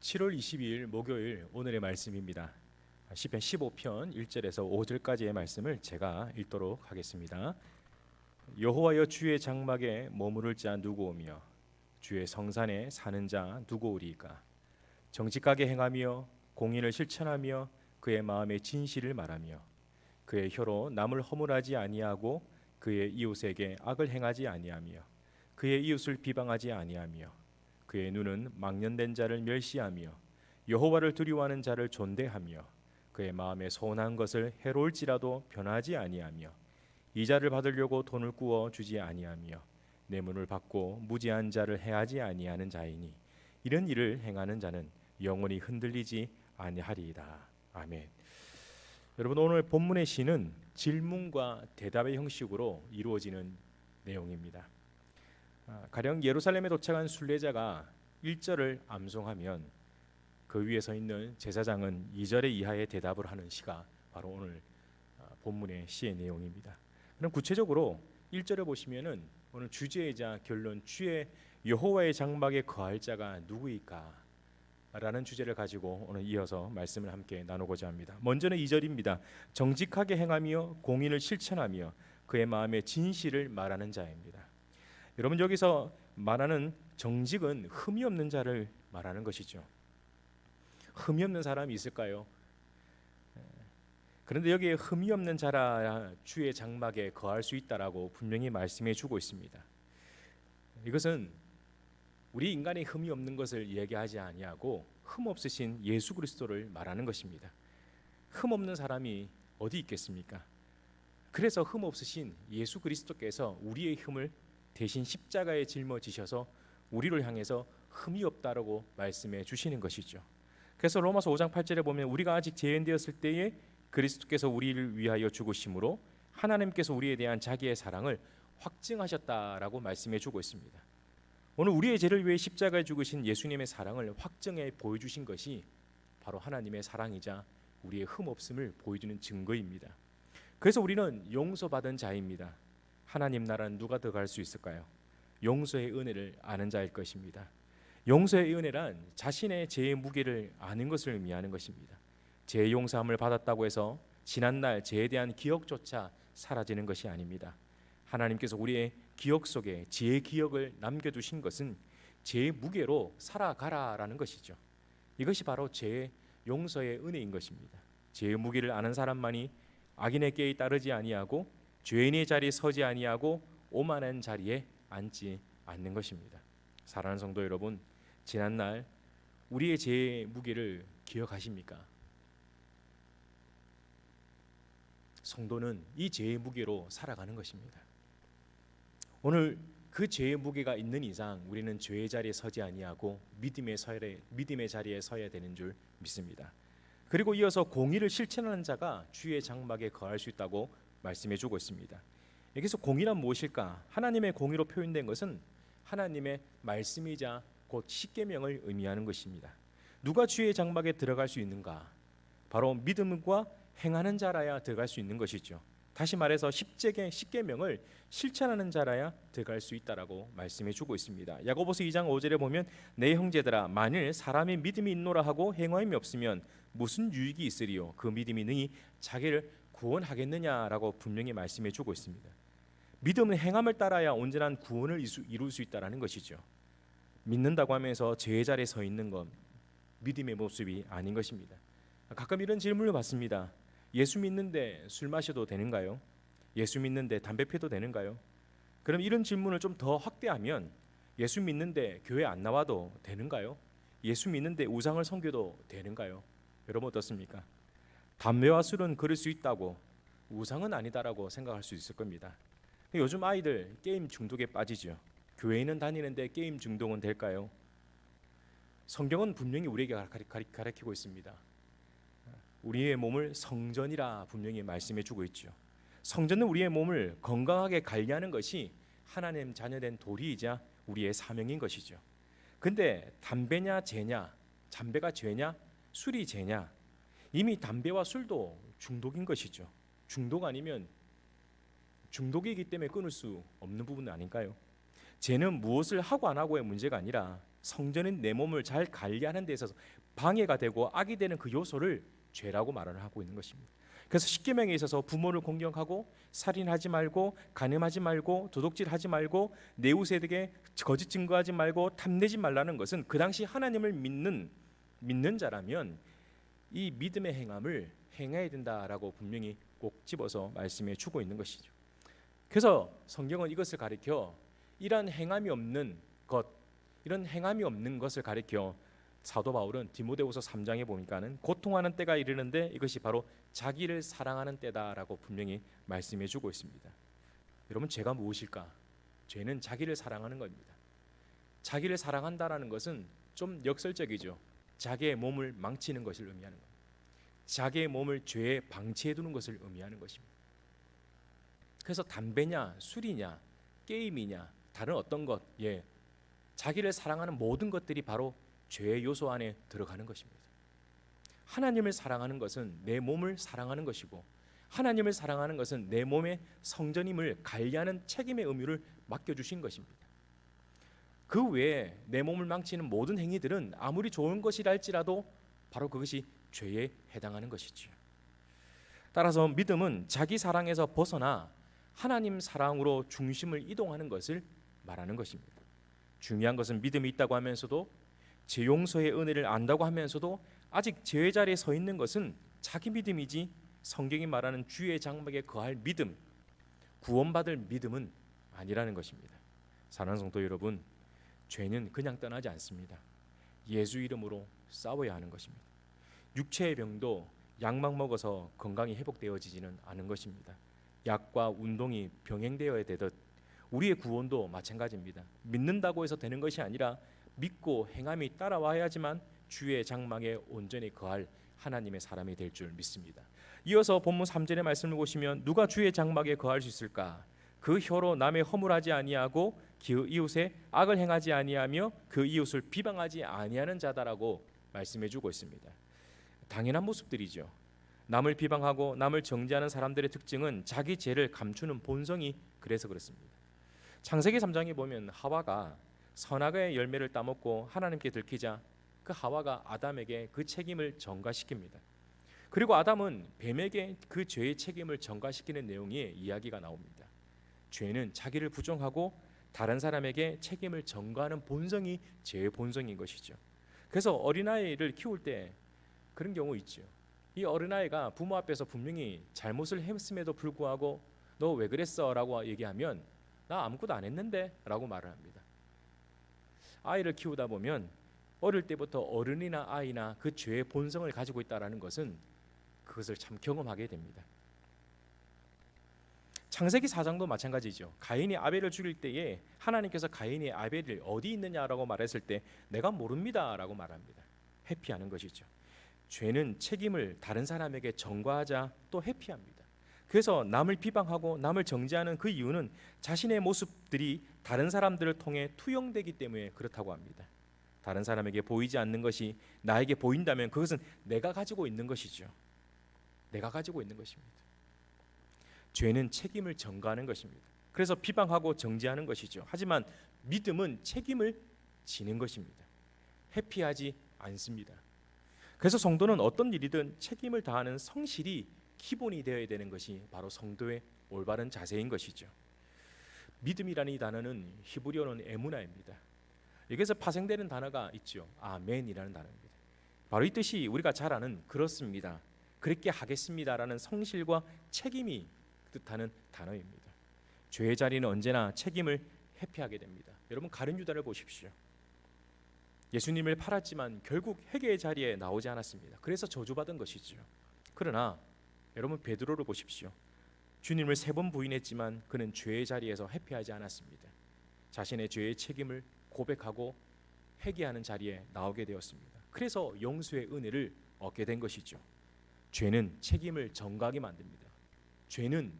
7월 22일 목요일 오늘의 말씀입니다. 시편 15편 1절에서 5절까지의 말씀을 제가 읽도록 하겠습니다. 여호와여, 주의 장막에 머무를 자 누구오며 주의 성산에 사는 자 누구오리이까? 정직하게 행하며 공의를 실천하며 그의 마음에 진실을 말하며 그의 혀로 남을 허물하지 아니하고 그의 이웃에게 악을 행하지 아니하며 그의 이웃을 비방하지 아니하며 그의 눈은 망년된 자를 멸시하며 여호와를 두려워하는 자를 존대하며 그의 마음에 선한 것을 해로울지라도 변하지 아니하며 이자를 받으려고 돈을 꾸어 주지 아니하며 뇌물을 받고 무지한 자를 해하지 아니하는 자이니 이런 일을 행하는 자는 영원히 흔들리지 아니하리이다. 아멘. 여러분, 오늘 본문의 시는 질문과 대답의 형식으로 이루어지는 내용입니다. 가령 예루살렘에 도착한 순례자가 1절을 암송하면 그 위에 서 있는 제사장은 2절의 이하의 대답을 하는 시가 바로 오늘 본문의 시의 내용입니다. 그럼 구체적으로 1절을 보시면은 오늘 주제이자 결론, 주의 여호와의 장막에 거할 자가 누구일까? 라는 주제를 가지고 오늘 이어서 말씀을 함께 나누고자 합니다. 먼저는 2절입니다. 정직하게 행하며 공의를 실천하며 그의 마음에 진실을 말하는 자입니다. 여러분, 여기서 말하는 정직은 흠이 없는 자를 말하는 것이죠. 흠이 없는 사람이 있을까요? 그런데 여기에 흠이 없는 자라 주의 장막에 거할 수 있다라고 분명히 말씀해 주고 있습니다. 이것은 우리 인간의 흠이 없는 것을 이야기하지 아니하고 흠 없으신 예수 그리스도를 말하는 것입니다. 흠 없는 사람이 어디 있겠습니까? 그래서 흠 없으신 예수 그리스도께서 우리의 흠을 대신 십자가에 짊어지셔서 우리를 향해서 흠이 없다라고 말씀해 주시는 것이죠. 그래서 로마서 5장 8절에 보면 우리가 아직 죄인되었을 때에 그리스도께서 우리를 위하여 죽으심으로 하나님께서 우리에 대한 자기의 사랑을 확증하셨다라고 말씀해 주고 있습니다. 오늘 우리의 죄를 위해 십자가에 죽으신 예수님의 사랑을 확증해 보여주신 것이 바로 하나님의 사랑이자 우리의 흠 없음을 보여주는 증거입니다. 그래서 우리는 용서받은 자입니다. 하나님 나라는 누가 들어갈 수 있을까요? 용서의 은혜를 아는 자일 것입니다. 용서의 은혜란 자신의 죄의 무게를 아는 것을 의미하는 것입니다. 죄 용서함을 받았다고 해서 지난날 죄에 대한 기억조차 사라지는 것이 아닙니다. 하나님께서 우리의 기억 속에 죄의 기억을 남겨두신 것은 죄의 무게로 살아가라라는 것이죠. 이것이 바로 죄의 용서의 은혜인 것입니다. 죄의 무게를 아는 사람만이 악인의 꾀에 따르지 아니하고 죄인의 자리에 서지 아니하고 오만한 자리에 앉지 않는 것입니다. 사랑하는 성도 여러분, 지난날 우리의 죄의 무게를 기억하십니까? 성도는 이 죄의 무게로 살아가는 것입니다. 오늘 그 죄의 무게가 있는 이상 우리는 죄의 자리에 서지 아니하고 믿음의 자리에 서야 되는 줄 믿습니다. 그리고 이어서 공의를 실천하는 자가 주의 장막에 거할 수 있다고 말씀해 주고 있습니다. 여기서 공의란 무엇일까? 하나님의 공의로 표현된 것은 하나님의 말씀이자 곧 십계명을 의미하는 것입니다. 누가 주의 장막에 들어갈 수 있는가? 바로 믿음과 행하는 자라야 들어갈 수 있는 것이죠. 다시 말해서 십계명을 실천하는 자라야 들어갈 수 있다라고 말씀해 주고 있습니다. 야고보서 2장 5절에 보면 내 형제들아, 만일 사람의 믿음이 있노라 하고 행함이 없으면 무슨 유익이 있으리요? 그 믿음이 능히 자기를 구원하겠느냐라고 분명히 말씀해 주고 있습니다. 믿음은 행함을 따라야 온전한 구원을 이룰 수 있다라는 것이죠. 믿는다고 하면서 죄의 자리에 서 있는 것, 믿음의 모습이 아닌 것입니다. 가끔 이런 질문을 받습니다. 예수 믿는데 술 마셔도 되는가요? 예수 믿는데 담배 피워도 되는가요? 그럼 이런 질문을 좀 더 확대하면 예수 믿는데 교회 안 나와도 되는가요? 예수 믿는데 우상을 섬겨도 되는가요? 여러분 어떻습니까? 담배와 술은 그럴 수 있다고 우상은 아니다라고 생각할 수 있을 겁니다. 요즘 아이들 게임 중독에 빠지죠. 교회는 다니는데 게임 중독은 될까요? 성경은 분명히 우리에게 가르치고 있습니다. 우리의 몸을 성전이라 분명히 말씀해 주고 있죠. 성전은 우리의 몸을 건강하게 관리하는 것이 하나님 자녀된 도리이자 우리의 사명인 것이죠. 근데 담배냐 죄냐, 담배가 죄냐, 술이 죄냐, 이미 담배와 술도 중독인 것이죠. 중독 아니면 중독이기 때문에 끊을 수 없는 부분은 아닐까요? 죄는 무엇을 하고 안 하고의 문제가 아니라 성전인 내 몸을 잘 관리하는 데 있어서 방해가 되고 악이 되는 그 요소를 죄라고 말을 하고 있는 것입니다. 그래서 십계명에 있어서 부모를 공경하고 살인하지 말고 간음하지 말고 도둑질하지 말고 내 이웃에게 거짓 증거하지 말고 탐내지 말라는 것은 그 당시 하나님을 믿는 자라면 이 믿음의 행함을 행해야 된다라고 분명히 꼭 집어서 말씀해 주고 있는 것이죠. 그래서 성경은 이것을 가리켜 이런 행함이 없는 것을 가리켜 사도 바울은 디모데후서 3장에 보니까는 고통하는 때가 이르는데 이것이 바로 자기를 사랑하는 때다라고 분명히 말씀해 주고 있습니다. 여러분, 죄가 무엇일까? 죄는 자기를 사랑하는 겁니다. 자기를 사랑한다라는 것은 좀 역설적이죠. 자기의 몸을 망치는 것을 의미하는 겁니다. 자기의 몸을 죄에 방치해 두는 것을 의미하는 것입니다. 그래서 담배냐 술이냐 게임이냐 다른 어떤 것, 자기를 사랑하는 모든 것들이 바로 죄의 요소 안에 들어가는 것입니다. 하나님을 사랑하는 것은 내 몸을 사랑하는 것이고, 하나님을 사랑하는 것은 내 몸의 성전임을 관리하는 책임의 의무를 맡겨주신 것입니다. 그 외에 내 몸을 망치는 모든 행위들은 아무리 좋은 것이라 할지라도 바로 그것이 죄에 해당하는 것이지요. 따라서 믿음은 자기 사랑에서 벗어나 하나님 사랑으로 중심을 이동하는 것을 말하는 것입니다. 중요한 것은 믿음이 있다고 하면서도, 제 용서의 은혜를 안다고 하면서도 아직 죄의 자리에 서 있는 것은 자기 믿음이지 성경이 말하는 주의 장막에 거할 믿음, 구원받을 믿음은 아니라는 것입니다. 사랑하는 성도 여러분, 죄는 그냥 떠나지 않습니다. 예수 이름으로 싸워야 하는 것입니다. 육체의 병도 약만 먹어서 건강이 회복되어지지는 않은 것입니다. 약과 운동이 병행되어야 되듯 우리의 구원도 마찬가지입니다. 믿는다고 해서 되는 것이 아니라 믿고 행함이 따라와야지만 주의 장막에 온전히 거할 하나님의 사람이 될 줄 믿습니다. 이어서 본문 3절의 말씀을 보시면, 누가 주의 장막에 거할 수 있을까? 그 혀로 남의 허물하지 아니하고 그 이웃의 악을 행하지 아니하며 그 이웃을 비방하지 아니하는 자다라고 말씀해주고 있습니다. 당연한 모습들이죠. 남을 비방하고 남을 정죄하는 사람들의 특징은 자기 죄를 감추는 본성이 그래서 그렇습니다. 창세기 3장에 보면 하와가 선악의 열매를 따먹고 하나님께 들키자 그 하와가 아담에게 그 책임을 전가시킵니다. 그리고 아담은 뱀에게 그 죄의 책임을 전가시키는 내용의 이야기가 나옵니다. 죄는 자기를 부정하고 다른 사람에게 책임을 전가하는 본성이 죄의 본성인 것이죠. 그래서 어린아이를 키울 때 그런 경우 있죠. 이 어린아이가 부모 앞에서 분명히 잘못을 했음에도 불구하고 너 왜 그랬어? 라고 얘기하면 나 아무것도 안 했는데 라고 말을 합니다. 아이를 키우다 보면 어릴 때부터 어른이나 아이나 그 죄의 본성을 가지고 있다는 것은 그것을 참 경험하게 됩니다. 창세기 4장도 마찬가지죠. 가인이 아벨을 죽일 때에 하나님께서 가인이 아벨이 어디 있느냐라고 말했을 때 내가 모릅니다 라고 말합니다. 회피하는 것이죠. 죄는 책임을 다른 사람에게 전가하자 또 회피합니다. 그래서 남을 비방하고 남을 정죄하는 그 이유는 자신의 모습들이 다른 사람들을 통해 투영되기 때문에 그렇다고 합니다. 다른 사람에게 보이지 않는 것이 나에게 보인다면 그것은 내가 가지고 있는 것이죠. 내가 가지고 있는 것입니다. 죄는 책임을 전가하는 것입니다. 그래서 비방하고 정죄하는 것이죠. 하지만 믿음은 책임을 지는 것입니다. 회피하지 않습니다. 그래서 성도는 어떤 일이든 책임을 다하는 성실이 기본이 되어야 되는 것이 바로 성도의 올바른 자세인 것이죠. 믿음이라는 이 단어는 히브리어는 에무나입니다. 여기서 파생되는 단어가 있죠. 아멘이라는 단어입니다. 바로 이 뜻이 우리가 잘 아는 그렇습니다, 그렇게 하겠습니다라는 성실과 책임이 뜻하는 단어입니다. 죄의 자리는 언제나 책임을 회피하게 됩니다. 여러분, 가룟 유다를 보십시오. 예수님을 팔았지만 결국 회개의 자리에 나오지 않았습니다. 그래서 저주받은 것이죠. 그러나 여러분, 베드로를 보십시오. 주님을 3번 부인했지만 그는 죄의 자리에서 회피하지 않았습니다. 자신의 죄의 책임을 고백하고 회개하는 자리에 나오게 되었습니다. 그래서 용서의 은혜를 얻게 된 것이죠. 죄는 책임을 전가하게 만듭니다. 죄는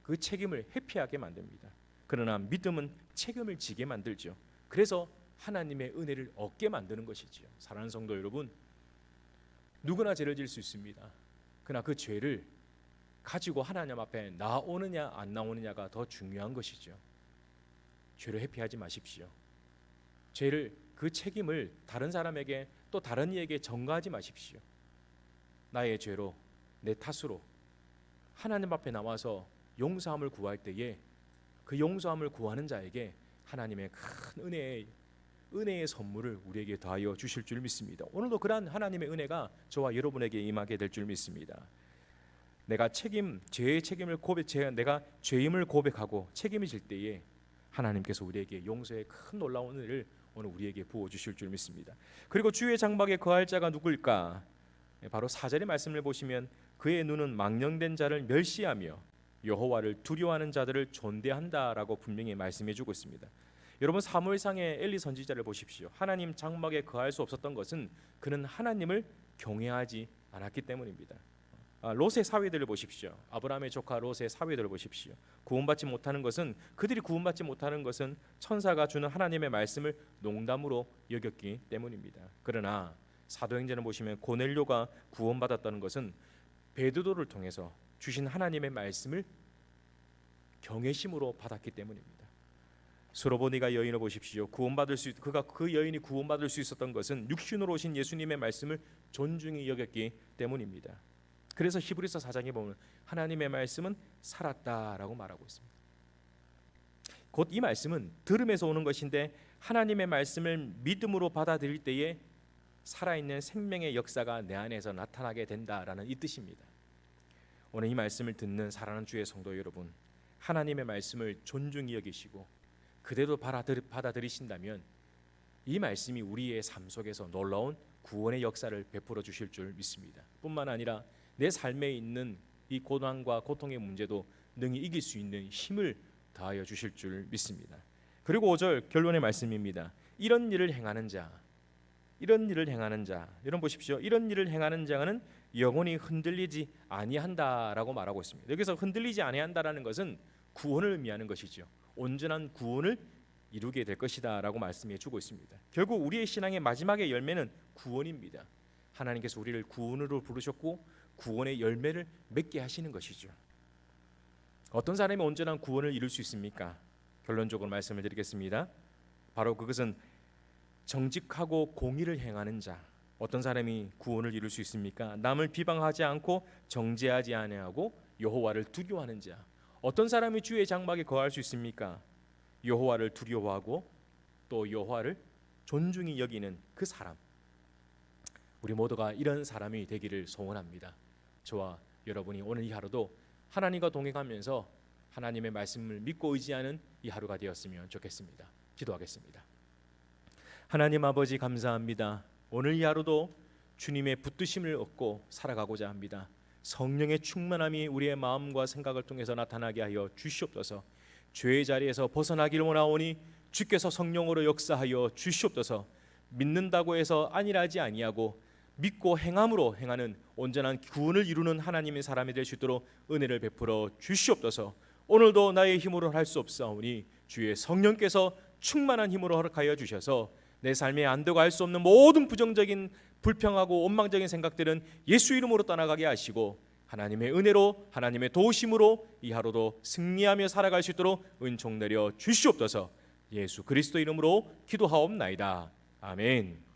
그 책임을 회피하게 만듭니다. 그러나 믿음은 책임을 지게 만들죠. 그래서 하나님의 은혜를 얻게 만드는 것이지요. 사랑하는 성도 여러분, 누구나 죄를 지을 수 있습니다. 그러나 그 죄를 가지고 하나님 앞에 나오느냐 안 나오느냐가 더 중요한 것이죠. 죄를 회피하지 마십시오. 죄를 그 책임을 다른 사람에게 또 다른 이에게 전가하지 마십시오. 나의 죄로 내 탓으로 하나님 앞에 나와서 용서함을 구할 때에 그 용서함을 구하는 자에게 하나님의 큰 은혜의 선물을 우리에게 더하여 주실 줄 믿습니다. 오늘도 그러한 하나님의 은혜가 저와 여러분에게 임하게 될 줄 믿습니다. 내가 죄의 책임을 내가 죄임을 고백하고 책임을 질 때에 하나님께서 우리에게 용서의 큰 놀라운 은혜를 오늘 우리에게 부어 주실 줄 믿습니다. 그리고 주의 장막에 거할 자가 누구일까? 바로 4절의 말씀을 보시면 그의 눈은 망령된 자를 멸시하며 여호와를 두려워하는 자들을 존대한다라고 분명히 말씀해 주고 있습니다. 여러분 사무엘상의 엘리 선지자를 보십시오. 하나님 장막에 거할 수 없었던 것은 그는 하나님을 경외하지 않았기 때문입니다. 롯의 사위들을 보십시오. 아브라함의 조카 롯의 사위들을 보십시오. 그들이 구원받지 못하는 것은 천사가 주는 하나님의 말씀을 농담으로 여겼기 때문입니다. 그러나 사도행전을 보시면 고넬료가 구원받았다는 것은 베드로를 통해서 주신 하나님의 말씀을 경외심으로 받았기 때문입니다. 수로보니가 여인을 보십시오. 그 여인이 구원받을 수 있었던 것은 육신으로 오신 예수님의 말씀을 존중히 여겼기 때문입니다. 그래서 히브리서 4장에 보면 하나님의 말씀은 살았다라고 말하고 있습니다. 곧 이 말씀은 들음에서 오는 것인데 하나님의 말씀을 믿음으로 받아들일 때에 살아있는 생명의 역사가 내 안에서 나타나게 된다라는 이 뜻입니다. 오늘 이 말씀을 듣는 사랑하는 주의 성도 여러분, 하나님의 말씀을 존중히 여기시고 그대로 받아들이신다면 이 말씀이 우리의 삶 속에서 놀라운 구원의 역사를 베풀어 주실 줄 믿습니다. 뿐만 아니라 내 삶에 있는 이 고난과 고통의 문제도 능히 이길 수 있는 힘을 더하여 주실 줄 믿습니다. 그리고 5절 결론의 말씀입니다. 이런 일을 행하는 자, 여러분 보십시오. 이런 일을 행하는 자는 영원히 흔들리지 아니한다라고 말하고 있습니다. 여기서 흔들리지 아니한다라는 것은 구원을 의미하는 것이죠. 온전한 구원을 이루게 될 것이다라고 말씀해 주고 있습니다. 결국 우리의 신앙의 마지막의 열매는 구원입니다. 하나님께서 우리를 구원으로 부르셨고 구원의 열매를 맺게 하시는 것이죠. 어떤 사람이 온전한 구원을 이룰 수 있습니까? 결론적으로 말씀을 드리겠습니다. 바로 그것은 정직하고 공의를 행하는 자. 어떤 사람이 구원을 이룰 수 있습니까? 남을 비방하지 않고 정죄하지 아니하고 여호와를 두려워하는 자. 어떤 사람이 주의 장막에 거할 수 있습니까? 여호와를 두려워하고 또 여호와를 존중히 여기는 그 사람. 우리 모두가 이런 사람이 되기를 소원합니다. 저와 여러분이 오늘 이 하루도 하나님과 동행하면서 하나님의 말씀을 믿고 의지하는 이 하루가 되었으면 좋겠습니다. 기도하겠습니다. 하나님 아버지 감사합니다. 오늘 이 하루도 주님의 붙드심을 얻고 살아가고자 합니다. 성령의 충만함이 우리의 마음과 생각을 통해서 나타나게 하여 주시옵소서. 죄의 자리에서 벗어나기를 원하오니 주께서 성령으로 역사하여 주시옵소서. 믿는다고 해서 안일하지 아니하고 믿고 행함으로 행하는 온전한 구원을 이루는 하나님의 사람이 될 수 있도록 은혜를 베풀어 주시옵소서. 오늘도 나의 힘으로 할 수 없사오니 주의 성령께서 충만한 힘으로 허락하여 주셔서 내 삶에 안 되고 할 수 없는 모든 부정적인 불평하고 원망적인 생각들은 예수 이름으로 떠나가게 하시고 하나님의 은혜로 하나님의 도우심으로 이 하루도 승리하며 살아갈 수 있도록 은총 내려 주시옵소서. 예수 그리스도 이름으로 기도하옵나이다. 아멘.